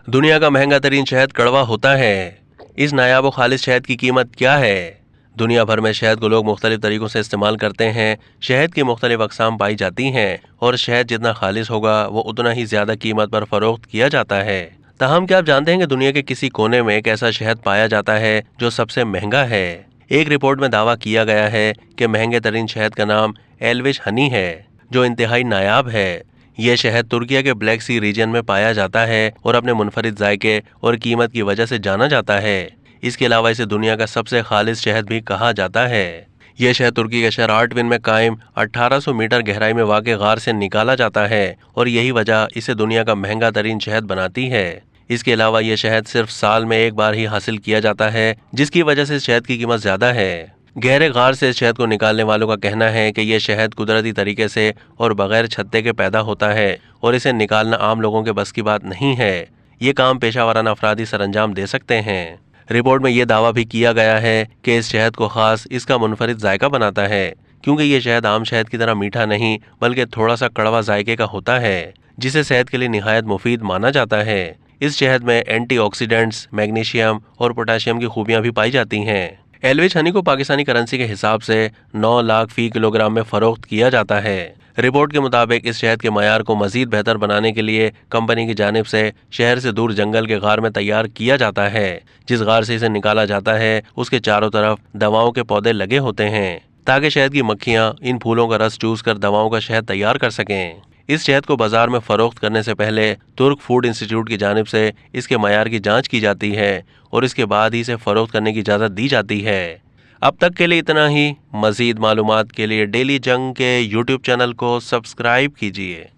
दुनिया का महंगा तरीन शहद कड़वा होता है। इस नायाब और खालिश शहद की कीमत क्या है? दुनिया भर में शहद को लोग मुख्तलिफ तरीकों से इस्तेमाल करते हैं। शहद की मुख्तलिफ अक़साम पाई जाती हैं और शहद जितना खालिश होगा वो उतना ही ज़्यादा कीमत पर फ़रोख्त किया जाता है। ताहम क्या आप जानते हैं कि दुनिया के किसी कोने में एक ऐसा शहद पाया जाता है जो सबसे महंगा है? एक रिपोर्ट में दावा किया गया है कि महंगे तरीन शहद का नाम एलविश हनी है, जो इंतहाई नायाब है। ये शहद तुर्किया के ब्लैक सी रीजन में पाया जाता है और अपने मुनफरिद जायके और कीमत की वजह से जाना जाता है। इसके अलावा इसे दुनिया का सबसे खालिश शहद भी कहा जाता है। यह शहद तुर्की के शहर आर्टविन में कायम 1800 मीटर गहराई में वाक़ गार से निकाला जाता है और यही वजह इसे दुनिया का महंगा तरीन शहद बनाती है। इसके अलावा यह शहद सिर्फ साल में एक बार ही हासिल किया जाता है, जिसकी वजह से शहद की कीमत ज़्यादा है। गहरे गार से शहद को निकालने वालों का कहना है कि यह शहद कुदरती तरीके से और बगैर छत्ते के पैदा होता है और इसे निकालना आम लोगों के बस की बात नहीं है। ये काम पेशा वाराना अफराद ही सरअंजाम दे सकते हैं। रिपोर्ट में यह दावा भी किया गया है कि इस शहद को खास इसका मुनफरिद जायका बनाता है, क्योंकि ये शहद आम शहद की तरह मीठा नहीं बल्कि थोड़ा सा कड़वा जायके का होता है, जिसे सेहत के लिए निहायत मुफीद माना जाता है। इस शहद में एंटीऑक्सीडेंट्स, मैग्नीशियम और पोटाशियम की खूबियां भी पाई जाती हैं। एलविश हनी को पाकिस्तानी करेंसी के हिसाब से 9 लाख फी किलोग्राम में फरोख्त किया जाता है। रिपोर्ट के मुताबिक इस शहद के मयार को मजीद बेहतर बनाने के लिए कंपनी की जानिब से शहर से दूर जंगल के गार में तैयार किया जाता है। जिस गार से इसे निकाला जाता है उसके चारों तरफ दवाओं के पौधे लगे होते हैं, ताकि शहद की मक्खियाँ इन फूलों का रस चूस कर दवाओं का शहद तैयार कर सकें। इस शहद को बाजार में फरोख्त करने से पहले तुर्क फूड इंस्टीट्यूट की जानिब से इसके मयार की जांच की जाती है और इसके बाद ही इसे फरोख्त करने की इजाज़त दी जाती है। अब तक के लिए इतना ही। मज़ीद मालूमात के लिए डेली जंग के यूट्यूब चैनल को सब्सक्राइब कीजिए।